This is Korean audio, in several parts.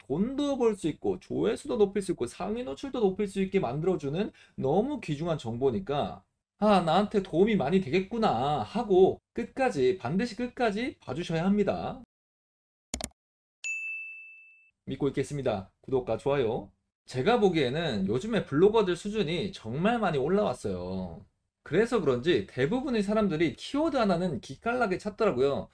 돈도 벌 수 있고 조회수도 높일 수 있고 상위 노출도 높일 수 있게 만들어주는 너무 귀중한 정보니까 아, 나한테 도움이 많이 되겠구나 하고 끝까지, 반드시 끝까지 봐주셔야 합니다. 믿고 있겠습니다. 구독과 좋아요. 제가 보기에는 요즘에 블로거들 수준이 정말 많이 올라왔어요. 그래서 그런지 대부분의 사람들이 키워드 하나는 기깔나게 찾더라고요.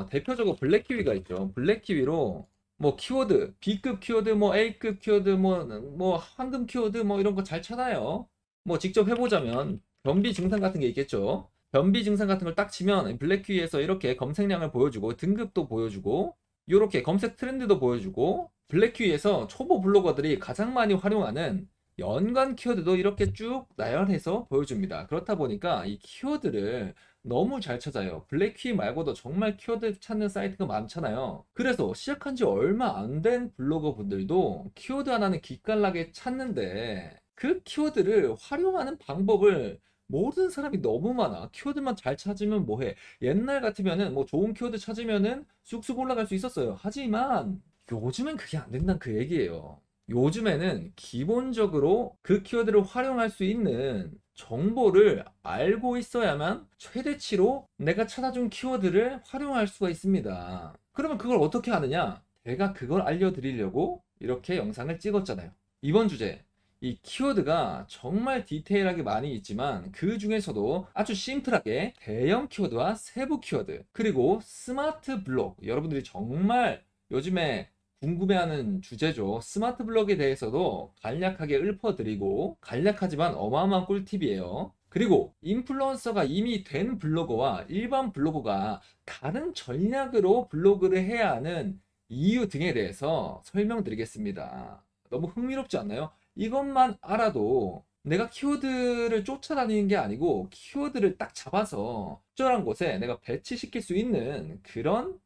대표적으로 블랙키위가 있죠. 블랙키위로 뭐 키워드, B급 키워드, 뭐 A급 키워드, 뭐 황금 키워드, 뭐 이런 거 잘 찾아요. 뭐 직접 해보자면 변비 증상 같은 게 있겠죠. 변비 증상 같은 걸 딱 치면 블랙키위에서 이렇게 검색량을 보여주고 등급도 보여주고 이렇게 검색 트렌드도 보여주고 블랙키위에서 초보 블로거들이 가장 많이 활용하는 연관 키워드도 이렇게 쭉 나열해서 보여줍니다. 그렇다 보니까 이 키워드를 너무 잘 찾아요. 블랙키 말고도 정말 키워드 찾는 사이트가 많잖아요. 그래서 시작한 지 얼마 안 된 블로거 분들도 키워드 하나는 기깔나게 찾는데 그 키워드를 활용하는 방법을 모르는 사람이 너무 많아. 키워드만 잘 찾으면 뭐해? 옛날 같으면은 뭐 좋은 키워드 찾으면은 쑥쑥 올라갈 수 있었어요. 하지만 요즘엔 그게 안 된다는 그 얘기예요. 요즘에는 기본적으로 그 키워드를 활용할 수 있는 정보를 알고 있어야만 최대치로 내가 찾아준 키워드를 활용할 수가 있습니다. 그러면 그걸 어떻게 하느냐? 제가 그걸 알려드리려고 이렇게 영상을 찍었잖아요. 이번 주제, 이 키워드가 정말 디테일하게 많이 있지만 그 중에서도 아주 심플하게 대형 키워드와 세부 키워드, 그리고 스마트 블록, 여러분들이 정말 요즘에 궁금해하는 주제죠. 스마트 블록에 대해서도 간략하게 읊어드리고 간략하지만 어마어마한 꿀팁이에요. 그리고 인플루언서가 이미 된 블로거와 일반 블로거가 다른 전략으로 블로그를 해야 하는 이유 등에 대해서 설명드리겠습니다. 너무 흥미롭지 않나요? 이것만 알아도 내가 키워드를 쫓아다니는 게 아니고 키워드를 딱 잡아서 적절한 곳에 내가 배치시킬 수 있는 그런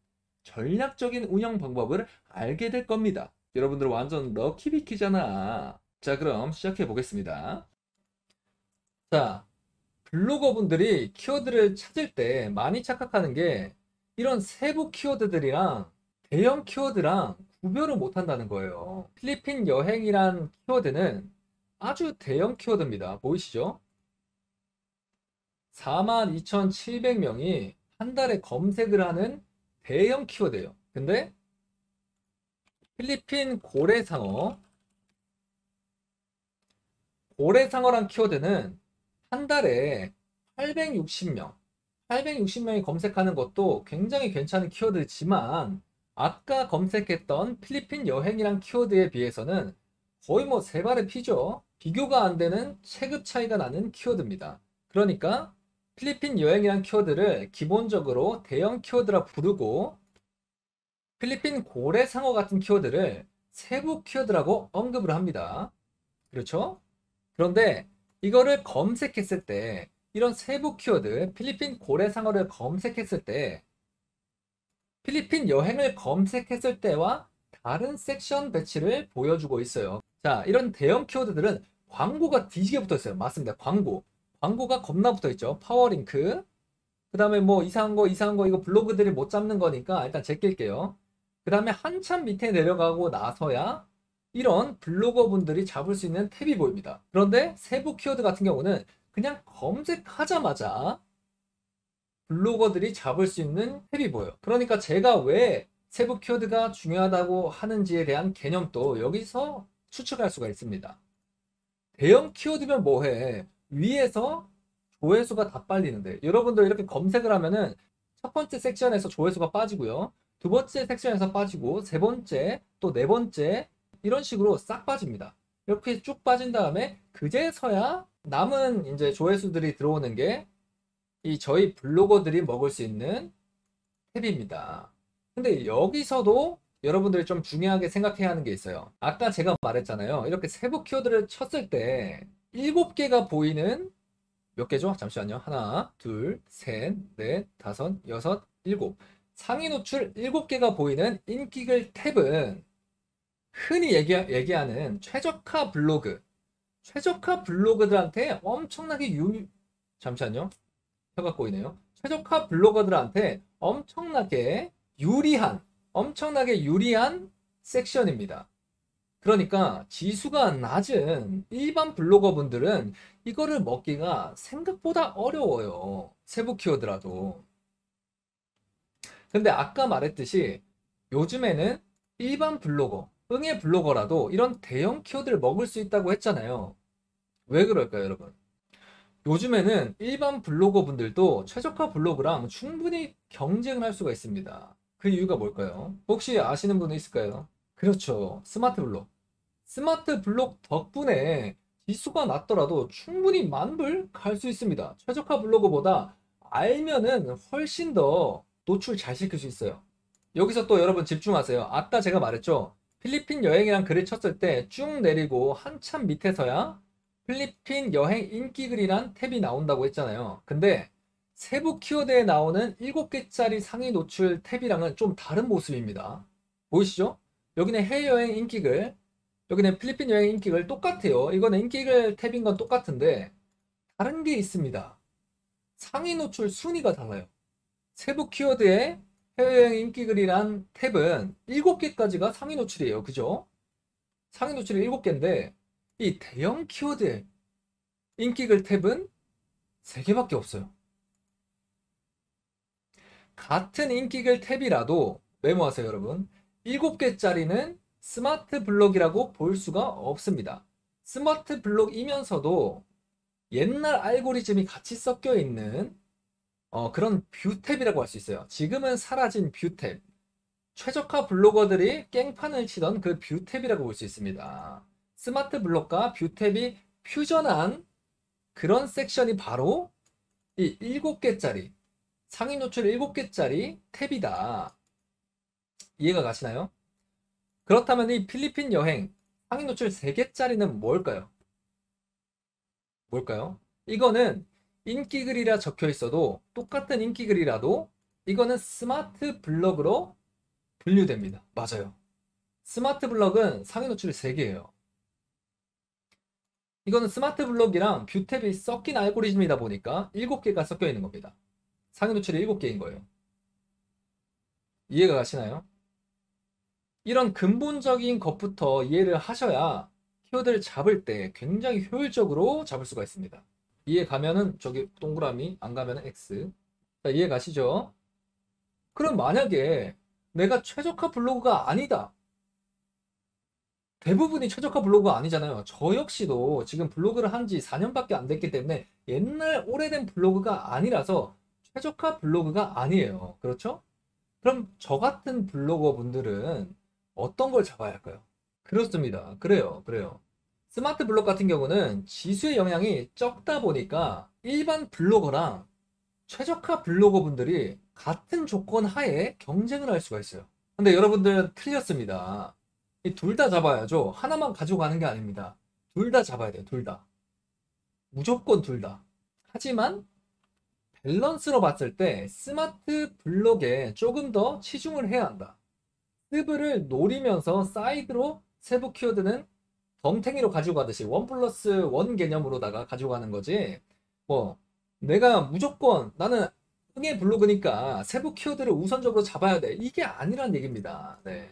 전략적인 운영 방법을 알게 될 겁니다. 여러분들 완전 럭키비키잖아. 자, 그럼 시작해 보겠습니다. 자, 블로거 분들이 키워드를 찾을 때 많이 착각하는 게 이런 세부 키워드들이랑 대형 키워드랑 구별을 못 한다는 거예요. 필리핀 여행이란 키워드는 아주 대형 키워드입니다. 보이시죠? 42,700명이 한 달에 검색을 하는 대형 키워드예요. 근데 필리핀 고래상어란 키워드는 한 달에 860명, 860명이 검색하는 것도 굉장히 괜찮은 키워드지만 아까 검색했던 필리핀 여행이란 키워드에 비해서는 거의 뭐 세 발의 피죠. 비교가 안 되는 체급 차이가 나는 키워드입니다. 그러니까 필리핀 여행이란 키워드를 기본적으로 대형 키워드라 부르고 필리핀 고래상어 같은 키워드를 세부 키워드라고 언급을 합니다. 그렇죠? 그런데 이거를 검색했을 때 이런 세부 키워드 필리핀 고래상어를 검색했을 때 필리핀 여행을 검색했을 때와 다른 섹션 배치를 보여주고 있어요. 자, 이런 대형 키워드들은 광고가 뒤지게 붙어 있어요. 맞습니다. 광고가 겁나 붙어 있죠. 파워링크. 그 다음에 뭐 이상한 거 이거 블로그들이 못 잡는 거니까 일단 제낄게요. 그 다음에 한참 밑에 내려가고 나서야 이런 블로거 분들이 잡을 수 있는 탭이 보입니다. 그런데 세부 키워드 같은 경우는 그냥 검색하자마자 블로거들이 잡을 수 있는 탭이 보여요. 그러니까 제가 왜 세부 키워드가 중요하다고 하는지에 대한 개념도 여기서 추측할 수가 있습니다. 대형 키워드면 뭐해? 위에서 조회수가 다 빨리는데 여러분들 이렇게 검색을 하면은 첫 번째 섹션에서 조회수가 빠지고요. 두 번째 섹션에서 빠지고 세 번째 또 네 번째 이런 식으로 싹 빠집니다. 이렇게 쭉 빠진 다음에 그제서야 남은 이제 조회수들이 들어오는 게 이 저희 블로거들이 먹을 수 있는 탭입니다. 근데 여기서도 여러분들이 좀 중요하게 생각해야 하는 게 있어요. 아까 제가 말했잖아요. 이렇게 세부 키워드를 쳤을 때 7개가 보이는 몇 개죠? 잠시만요. 하나, 둘, 셋, 넷, 다섯, 여섯, 일곱. 상위 노출 7개가 보이는 인기글 탭은 흔히 얘기하는 최저가 블로그들한테 엄청나게 잠시만요. 혀가 꼬이네요. 최저가 블로거들한테 엄청나게 유리한 섹션입니다. 그러니까 지수가 낮은 일반 블로거분들은 이거를 먹기가 생각보다 어려워요. 세부 키워드라도. 근데 아까 말했듯이 요즘에는 일반 블로거, 응애 블로거라도 이런 대형 키워드를 먹을 수 있다고 했잖아요. 왜 그럴까요, 여러분? 요즘에는 일반 블로거 분들도 최저가 블로그랑 충분히 경쟁을 할 수가 있습니다. 그 이유가 뭘까요? 혹시 아시는 분 있을까요? 그렇죠. 스마트 블록. 스마트 블록 덕분에 지수가 낮더라도 충분히 만불 갈 수 있습니다. 최저가 블로그보다 알면은 훨씬 더 노출 잘 시킬 수 있어요. 여기서 또 여러분 집중하세요. 아까 제가 말했죠. 필리핀 여행이란 글을 쳤을 때 쭉 내리고 한참 밑에서야 필리핀 여행 인기글이란 탭이 나온다고 했잖아요. 근데 세부 키워드에 나오는 7개짜리 상위 노출 탭이랑은 좀 다른 모습입니다. 보이시죠? 여기는 해외여행 인기글, 여기는 필리핀 여행 인기글 똑같아요. 이거는 인기글 탭인 건 똑같은데 다른 게 있습니다. 상위 노출 순위가 달라요. 세부 키워드에 해외여행 인기글이란 탭은 7개까지가 상위 노출이에요. 그죠? 상위 노출이 7개인데 이 대형 키워드의 인기글 탭은 3개밖에 없어요. 같은 인기글 탭이라도 메모하세요, 여러분. 7개짜리는 스마트 블록이라고 볼 수가 없습니다. 스마트 블록이면서도 옛날 알고리즘이 같이 섞여 있는 그런 뷰 탭이라고 할 수 있어요. 지금은 사라진 뷰 탭. 최적화 블로거들이 깽판을 치던 그 뷰 탭이라고 볼 수 있습니다. 스마트 블록과 뷰 탭이 퓨전한 그런 섹션이 바로 이 7개짜리 상위 노출 7개짜리 탭이다. 이해가 가시나요? 그렇다면 이 필리핀 여행 상위 노출 3개짜리는 뭘까요? 뭘까요? 이거는 인기글이라 적혀 있어도 똑같은 인기글이라도 이거는 스마트 블럭으로 분류됩니다. 맞아요. 스마트 블럭은 상위 노출이 3개예요. 이거는 스마트 블럭이랑 뷰 탭이 섞인 알고리즘이다 보니까 7개가 섞여 있는 겁니다. 상위 노출이 7개인 거예요. 이해가 가시나요? 이런 근본적인 것부터 이해를 하셔야 키워드를 잡을 때 굉장히 효율적으로 잡을 수가 있습니다. 이해 가면은 저기 동그라미, 안 가면은 X. 자, 이해 가시죠? 그럼 만약에 내가 최적화 블로그가 아니다. 대부분이 최적화 블로그가 아니잖아요. 저 역시도 지금 블로그를 한 지 4년밖에 안 됐기 때문에 옛날 오래된 블로그가 아니라서 최적화 블로그가 아니에요. 그렇죠? 그럼 저 같은 블로거 분들은 어떤 걸 잡아야 할까요? 그렇습니다. 그래요. 스마트 블록 같은 경우는 지수의 영향이 적다 보니까 일반 블로거랑 최적화 블로거 분들이 같은 조건 하에 경쟁을 할 수가 있어요. 근데 여러분들은 틀렸습니다. 이 둘 다 잡아야죠. 하나만 가지고 가는 게 아닙니다. 둘 다 잡아야 돼요. 둘 다. 무조건 둘 다. 하지만 밸런스로 봤을 때 스마트 블록에 조금 더 치중을 해야 한다. 스브를 노리면서 사이드로 세부 키워드는 덤탱이로 가지고 가듯이 원 플러스 원 개념으로다가 가지고 가는 거지. 뭐 내가 무조건 나는 흥의 블로그니까 세부 키워드를 우선적으로 잡아야 돼. 이게 아니란 얘기입니다. 네.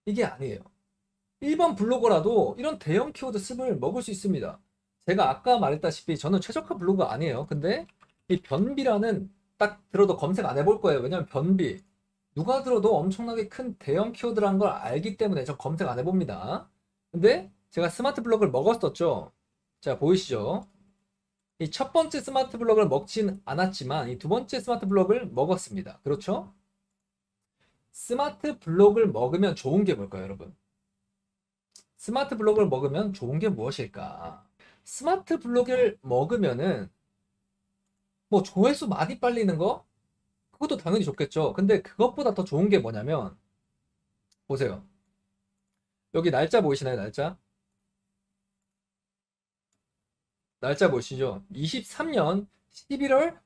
이게 아니에요. 일반 블로거라도 이런 대형 키워드 습을 먹을 수 있습니다. 제가 아까 말했다시피 저는 최적화 블로그가 아니에요. 근데 이 변비라는 딱 들어도 검색 안 해볼 거예요. 왜냐면 변비 누가 들어도 엄청나게 큰 대형 키워드라는 걸 알기 때문에 저 검색 안 해봅니다. 근데 제가 스마트 블록을 먹었었죠. 자, 보이시죠? 이 첫 번째 스마트 블록을 먹진 않았지만 이 두 번째 스마트 블록을 먹었습니다. 그렇죠? 스마트 블록을 먹으면 좋은 게 뭘까요, 여러분? 스마트 블록을 먹으면 좋은 게 무엇일까? 스마트 블록을 먹으면은 뭐 조회수 많이 빨리는 거? 그것도 당연히 좋겠죠. 근데 그것보다 더 좋은 게 뭐냐면 보세요. 여기 날짜 보이시나요? 날짜 보시죠. 23년 11월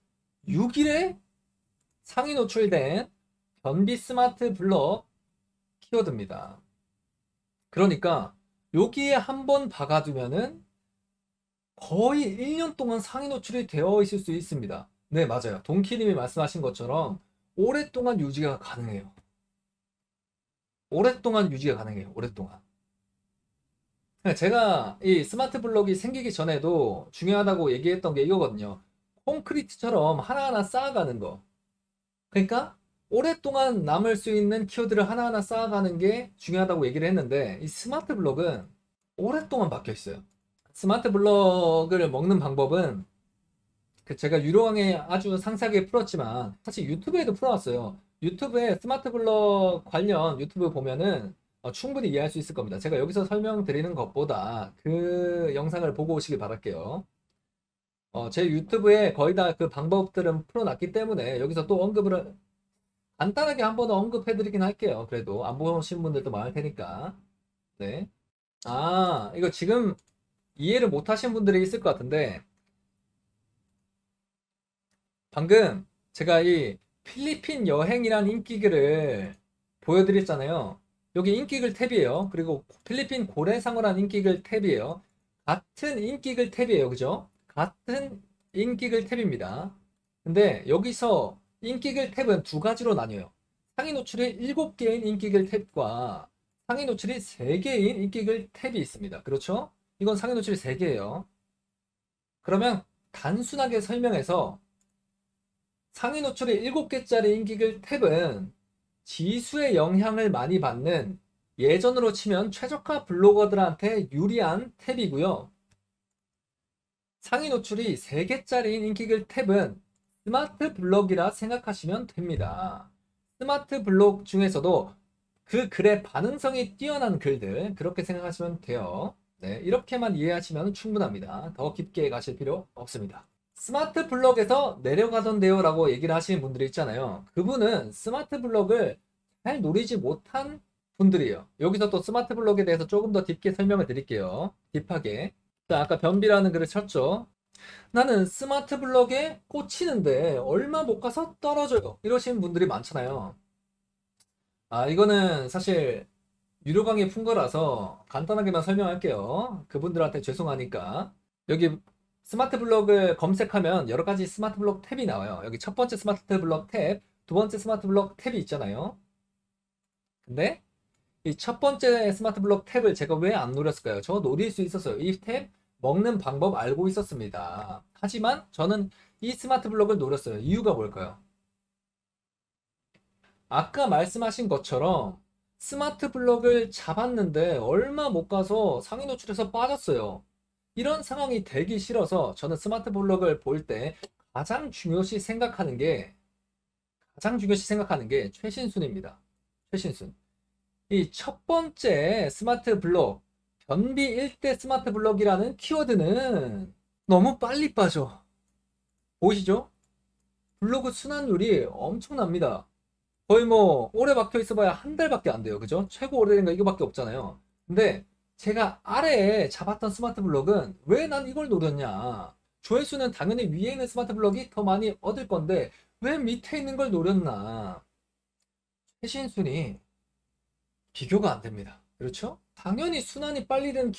6일에 상위 노출된 변비 스마트 블럭 키워드입니다. 그러니까 여기에 한번 박아두면은 거의 1년 동안 상위 노출이 되어 있을 수 있습니다. 네, 맞아요. 동키님이 말씀하신 것처럼 오랫동안 유지가 가능해요. 오랫동안 유지가 가능해요. 오랫동안. 제가 이 스마트 블록이 생기기 전에도 중요하다고 얘기했던 게 이거거든요. 콘크리트처럼 하나하나 쌓아가는 거. 그러니까 오랫동안 남을 수 있는 키워드를 하나하나 쌓아가는 게 중요하다고 얘기를 했는데 이 스마트 블록은 오랫동안 박혀 있어요. 스마트 블록을 먹는 방법은 제가 유료왕에 아주 상세하게 풀었지만 사실 유튜브에도 풀어놨어요. 유튜브에 스마트 블록 관련 유튜브 보면은 충분히 이해할 수 있을 겁니다. 제가 여기서 설명드리는 것보다 그 영상을 보고 오시길 바랄게요. 제 유튜브에 거의 다 그 방법들은 풀어놨기 때문에 여기서 또 언급을 간단하게 한번 언급해드리긴 할게요. 그래도 안 보신 분들도 많을 테니까. 네. 이거 지금 이해를 못 하신 분들이 있을 것 같은데 방금 제가 이 필리핀 여행이란 인기글을 보여드렸잖아요. 여기 인기글 탭이에요. 그리고 필리핀 고래상어란 인기글 탭이에요. 같은 인기글 탭이에요. 그죠? 같은 인기글 탭입니다. 근데 여기서 인기글 탭은 두 가지로 나뉘어요. 상위 노출이 7개인 인기글 탭과 상위 노출이 3개인 인기글 탭이 있습니다. 그렇죠? 이건 상위 노출이 3개예요. 그러면 단순하게 설명해서 상위 노출이 7개짜리 인기글 탭은 지수의 영향을 많이 받는 예전으로 치면 최저가 블로거들한테 유리한 탭이고요. 상위 노출이 3개짜리인 인기글 탭은 스마트 블록이라 생각하시면 됩니다. 스마트 블록 중에서도 그 글의 반응성이 뛰어난 글들 그렇게 생각하시면 돼요. 네, 이렇게만 이해하시면 충분합니다. 더 깊게 가실 필요 없습니다. 스마트 블록에서 내려가던데요 라고 얘기를 하시는 분들이 있잖아요. 그분은 스마트 블록을 잘 노리지 못한 분들이에요. 여기서 또 스마트 블록에 대해서 조금 더 딥게 설명을 드릴게요. 딥하게. 자, 아까 변비라는 글을 쳤죠. 나는 스마트 블록에 꽂히는데 얼마 못 가서 떨어져요. 이러시는 분들이 많잖아요. 이거는 사실 유료 강의 푼 거라서 간단하게만 설명할게요. 그분들한테 죄송하니까. 여기 스마트 블록을 검색하면 여러 가지 스마트 블록 탭이 나와요. 여기 첫 번째 스마트 블록 탭, 두 번째 스마트 블록 탭이 있잖아요. 근데 이 첫 번째 스마트 블록 탭을 제가 왜 안 노렸을까요? 저 노릴 수 있었어요. 이 탭 먹는 방법 알고 있었습니다. 하지만 저는 이 스마트 블록을 노렸어요. 이유가 뭘까요? 아까 말씀하신 것처럼 스마트 블록을 잡았는데 얼마 못 가서 상위 노출에서 빠졌어요. 이런 상황이 되기 싫어서 저는 스마트 블록을 볼 때 가장 중요시 생각하는 게 최신순입니다. 최신순. 이 첫 번째 스마트 블록, 변비 1대 스마트 블록이라는 키워드는 너무 빨리 빠져. 보이시죠? 블로그 순환율이 엄청납니다. 거의 뭐 오래 박혀 있어봐야 한 달밖에 안 돼요. 그죠? 최고 오래된 거 이거밖에 없잖아요. 근데 제가 아래에 잡았던 스마트 블록은 왜 난 이걸 노렸냐? 조회수는 당연히 위에 있는 스마트 블록이 더 많이 얻을 건데 왜 밑에 있는 걸 노렸나? 최신순위 비교가 안 됩니다. 그렇죠? 당연히 순환이 빨리 되는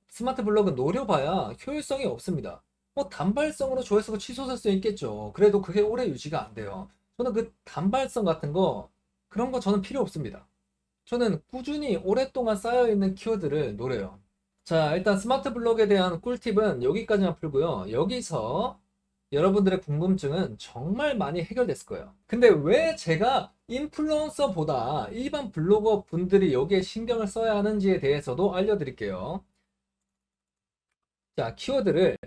스마트 블록은 노려봐야 효율성이 없습니다. 뭐 단발성으로 조회수가 치솟을 수 있겠죠. 그래도 그게 오래 유지가 안 돼요. 저는 그 단발성 같은 거 그런 거 저는 필요 없습니다. 저는 꾸준히 오랫동안 쌓여있는 키워드를 노려요. 자, 일단 스마트 블록에 대한 꿀팁은 여기까지만 풀고요. 여기서 여러분들의 궁금증은 정말 많이 해결됐을 거예요. 근데 왜 제가 인플루언서보다 일반 블로거 분들이 여기에 신경을 써야 하는지에 대해서도 알려드릴게요. 자, 키워드를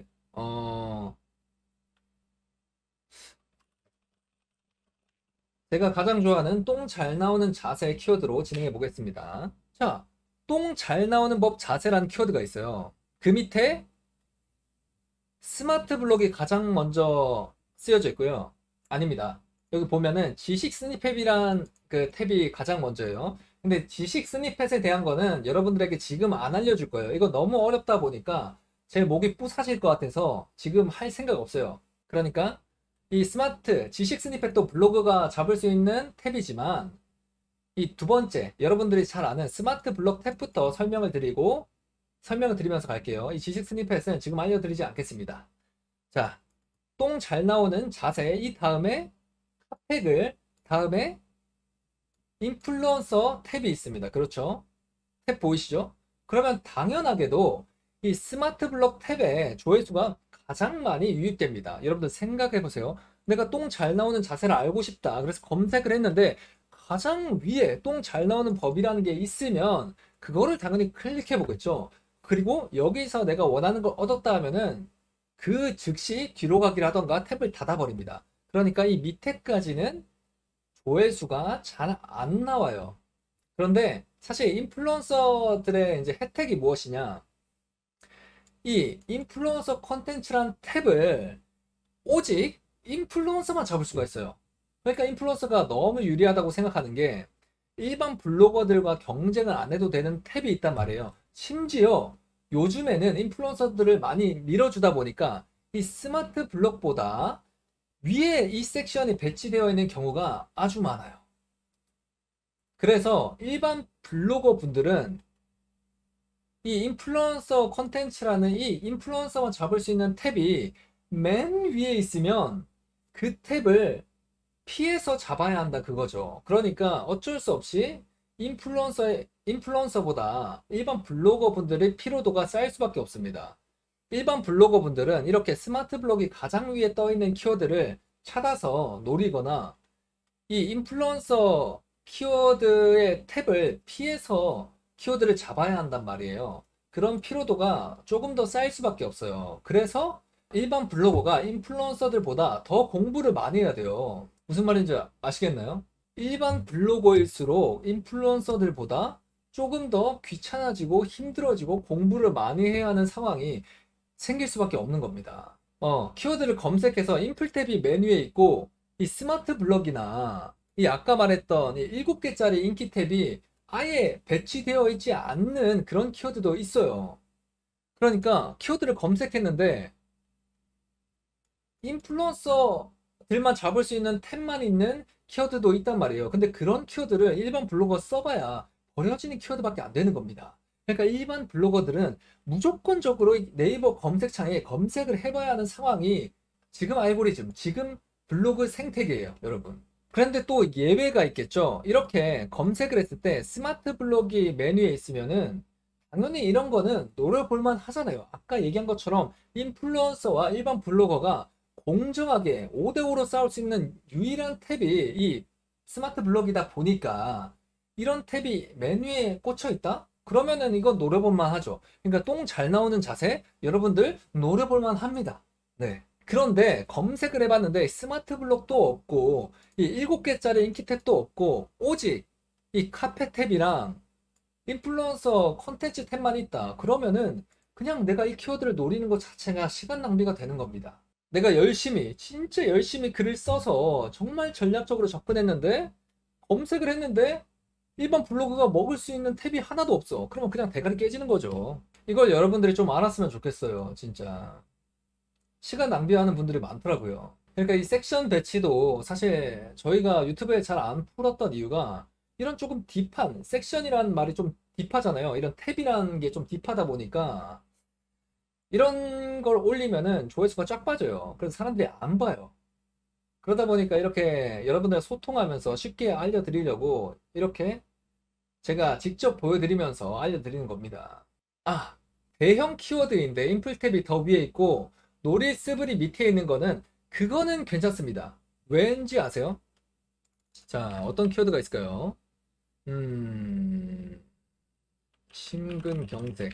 제가 가장 좋아하는 똥 잘 나오는 자세 키워드로 진행해 보겠습니다. 자, 똥 잘 나오는 법 자세라는 키워드가 있어요. 그 밑에 스마트 블록이 가장 먼저 쓰여져 있고요. 아닙니다. 여기 보면은 지식 스니펫이란 그 탭이 가장 먼저예요. 근데 지식 스니펫에 대한 거는 여러분들에게 지금 안 알려줄 거예요. 이거 너무 어렵다 보니까 제 목이 부사질 것 같아서 지금 할 생각 없어요. 그러니까 이 스마트 지식 스니펫도 블로그가 잡을 수 있는 탭이지만 이 두 번째 여러분들이 잘 아는 스마트 블록 탭부터 설명을 드리면서 갈게요. 이 지식 스니펫은 지금 알려드리지 않겠습니다. 자, 똥 잘 나오는 자세 이 다음에 핫팩을 다음에 인플루언서 탭이 있습니다. 그렇죠? 탭 보이시죠? 그러면 당연하게도 이 스마트 블록 탭에 조회수가 가장 많이 유입됩니다. 여러분들 생각해 보세요. 내가 똥 잘 나오는 자세를 알고 싶다. 그래서 검색을 했는데 가장 위에 똥 잘 나오는 법이라는 게 있으면 그거를 당연히 클릭해 보겠죠. 그리고 여기서 내가 원하는 걸 얻었다 하면은 그 즉시 뒤로 가기를 하던가 탭을 닫아 버립니다. 그러니까 이 밑에까지는 조회수가 잘 안 나와요. 그런데 사실 인플루언서들의 이제 혜택이 무엇이냐? 이 인플루언서 컨텐츠란 탭을 오직 인플루언서만 잡을 수가 있어요. 그러니까 인플루언서가 너무 유리하다고 생각하는 게 일반 블로거들과 경쟁을 안 해도 되는 탭이 있단 말이에요. 심지어 요즘에는 인플루언서들을 많이 밀어주다 보니까 이 스마트 블록보다 위에 이 섹션이 배치되어 있는 경우가 아주 많아요. 그래서 일반 블로거 분들은 이 인플루언서 컨텐츠라는 이 인플루언서만 잡을 수 있는 탭이 맨 위에 있으면 그 탭을 피해서 잡아야 한다 그거죠. 그러니까 어쩔 수 없이 인플루언서보다 일반 블로거 분들의 피로도가 쌓일 수밖에 없습니다. 일반 블로거 분들은 이렇게 스마트 블록이 가장 위에 떠 있는 키워드를 찾아서 노리거나 이 인플루언서 키워드의 탭을 피해서 키워드를 잡아야 한단 말이에요. 그런 피로도가 조금 더 쌓일 수밖에 없어요. 그래서 일반 블로거가 인플루언서들보다 더 공부를 많이 해야 돼요. 무슨 말인지 아시겠나요? 일반 블로거일수록 인플루언서들보다 조금 더 귀찮아지고 힘들어지고 공부를 많이 해야 하는 상황이 생길 수밖에 없는 겁니다. 키워드를 검색해서 인플 탭이 메뉴에 있고 이 스마트 블럭이나 이 아까 말했던 이 7개짜리 인기 탭이 아예 배치되어 있지 않는 그런 키워드도 있어요. 그러니까 키워드를 검색했는데 인플루언서들만 잡을 수 있는 탭만 있는 키워드도 있단 말이에요. 근데 그런 키워드를 일반 블로거 써봐야 버려지는 키워드밖에 안 되는 겁니다. 그러니까 일반 블로거들은 무조건적으로 네이버 검색창에 검색을 해봐야 하는 상황이 지금 알고리즘, 지금 블로그 생태계예요, 여러분. 그런데 또 예외가 있겠죠. 이렇게 검색을 했을 때 스마트 블록이 메뉴에 있으면은 당연히 이런 거는 노려볼만 하잖아요. 아까 얘기한 것처럼 인플루언서와 일반 블로거가 공정하게 5대5로 싸울 수 있는 유일한 탭이 이 스마트 블록이다 보니까 이런 탭이 메뉴에 꽂혀 있다? 그러면은 이건 노려볼만 하죠. 그러니까 똥 잘 나오는 자세 여러분들 노려볼만 합니다. 네. 그런데 검색을 해봤는데 스마트 블록도 없고 이 7개짜리 인기 탭도 없고 오직 이 카페 탭이랑 인플루언서 컨텐츠 탭만 있다. 그러면은 그냥 내가 이 키워드를 노리는 것 자체가 시간 낭비가 되는 겁니다. 내가 열심히 진짜 열심히 글을 써서 정말 전략적으로 접근했는데 검색을 했는데 일반 블로그가 먹을 수 있는 탭이 하나도 없어. 그러면 그냥 대가리 깨지는 거죠. 이걸 여러분들이 좀 알았으면 좋겠어요. 진짜 시간 낭비하는 분들이 많더라고요. 그러니까 이 섹션 배치도 사실 저희가 유튜브에 잘 안 풀었던 이유가 이런 조금 딥한 섹션이라는 말이 좀 딥하잖아요. 이런 탭이라는 게 좀 딥하다 보니까 이런 걸 올리면은 조회수가 쫙 빠져요. 그래서 사람들이 안 봐요. 그러다 보니까 이렇게 여러분들 소통하면서 쉽게 알려드리려고 이렇게 제가 직접 보여드리면서 알려드리는 겁니다. 아, 대형 키워드인데 인플 탭이 더 위에 있고 노리스블이 밑에 있는 거는 그거는 괜찮습니다. 왠지 아세요? 자, 어떤 키워드가 있을까요? 음, 심근경색.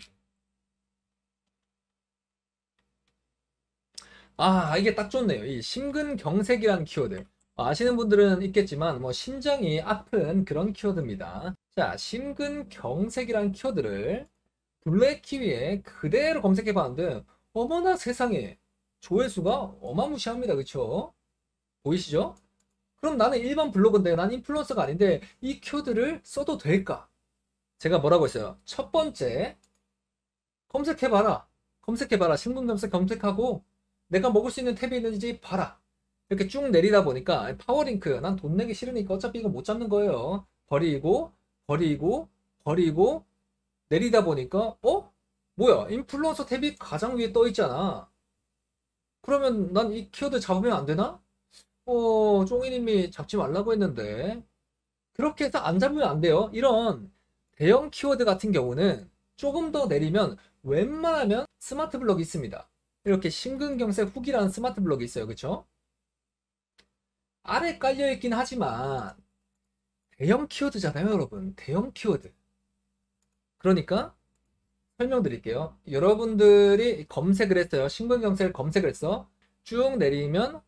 아, 이게 딱 좋네요. 이 심근경색이라는 키워드. 아시는 분들은 있겠지만, 뭐, 심장이 아픈 그런 키워드입니다. 자, 심근경색이라는 키워드를 블랙 키위에 그대로 검색해 봤는데, 어머나 세상에, 조회수가 어마무시합니다. 그쵸? 보이시죠? 그럼 나는 일반 블로그인데, 난 인플루언서가 아닌데, 이 키워드를 써도 될까? 제가 뭐라고 했어요? 첫 번째, 검색해봐라. 검색해봐라. 심근경색 검색하고, 내가 먹을 수 있는 탭이 있는지 봐라. 이렇게 쭉 내리다 보니까 파워링크 난 돈 내기 싫으니까 어차피 이거 못 잡는 거예요. 버리고 버리고 버리고 내리다 보니까 뭐야 인플루언서 탭이 가장 위에 떠 있잖아. 그러면 난 이 키워드 잡으면 안 되나? 쫑이님이 잡지 말라고 했는데 그렇게 해서 안 잡으면 안 돼요. 이런 대형 키워드 같은 경우는 조금 더 내리면 웬만하면 스마트 블럭이 있습니다. 이렇게 심근경색 후기라는 스마트 블럭이 있어요. 그쵸? 아래 깔려 있긴 하지만 대형 키워드잖아요, 여러분. 대형 키워드. 그러니까 설명드릴게요. 여러분들이 검색을 했어요. 심근경색을 검색을 했어. 쭉 내리면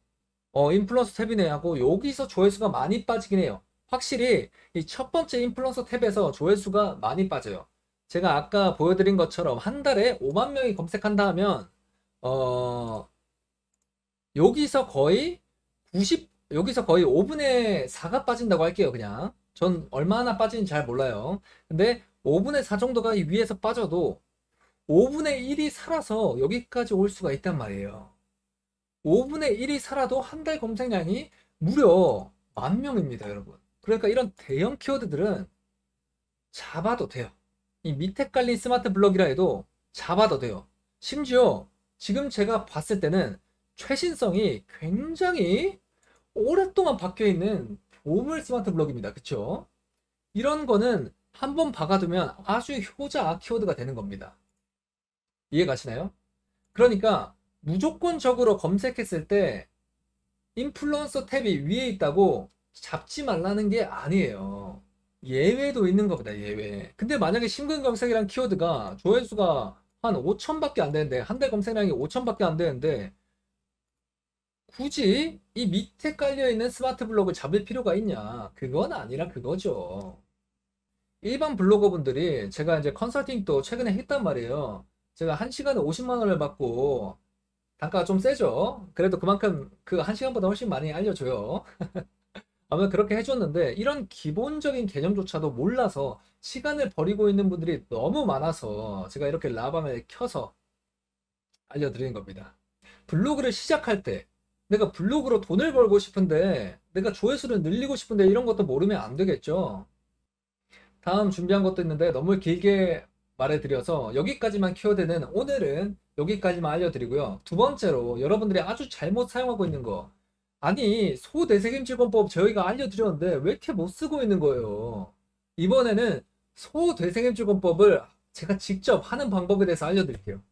인플루언서 탭이네 하고 여기서 조회수가 많이 빠지긴 해요. 확실히 이 첫 번째 인플루언서 탭에서 조회수가 많이 빠져요. 제가 아까 보여드린 것처럼 한 달에 5만 명이 검색한다 하면 어 여기서 거의 90 여기서 거의 5분의 4가 빠진다고 할게요. 그냥 전 얼마나 빠지는지 잘 몰라요. 근데 5분의 4 정도가 이 위에서 빠져도 5분의 1이 살아서 여기까지 올 수가 있단 말이에요. 5분의 1이 살아도 한 달 검색량이 무려 10,000명입니다, 여러분. 그러니까 이런 대형 키워드들은 잡아도 돼요. 이 밑에 깔린 스마트 블럭이라 해도 잡아도 돼요. 심지어 지금 제가 봤을 때는 최신성이 굉장히 오랫동안 박혀 있는 보물 스마트 블럭입니다. 그쵸? 이런 거는 한번 박아두면 아주 효자 키워드가 되는 겁니다. 이해 가시나요? 그러니까 무조건적으로 검색했을 때 인플루언서 탭이 위에 있다고 잡지 말라는 게 아니에요. 예외도 있는 겁니다, 예외. 근데 만약에 심근검색이란 키워드가 조회수가 한 5천밖에 안 되는데, 한 달 검색량이 5천밖에 안 되는데, 굳이 이 밑에 깔려있는 스마트 블록을 잡을 필요가 있냐? 그건 아니라 그거죠. 일반 블로거분들이 제가 이제 컨설팅도 최근에 했단 말이에요. 제가 1시간에 50만 원을 받고 단가가 좀 세죠. 그래도 그만큼 그 1시간보다 훨씬 많이 알려줘요. 아마 그렇게 해줬는데 이런 기본적인 개념조차도 몰라서 시간을 버리고 있는 분들이 너무 많아서 제가 이렇게 라방을 켜서 알려드리는 겁니다. 블로그를 시작할 때 내가 블로그로 돈을 벌고 싶은데 내가 조회수를 늘리고 싶은데 이런 것도 모르면 안 되겠죠. 다음 준비한 것도 있는데 너무 길게 말해드려서 여기까지만 키워드는 오늘은 여기까지만 알려드리고요. 두 번째로 여러분들이 아주 잘못 사용하고 있는 거, 아니 소대세김질권법 저희가 알려드렸는데 왜 이렇게 못 쓰고 있는 거예요. 이번에는 소대세김질권법을 제가 직접 하는 방법에 대해서 알려드릴게요.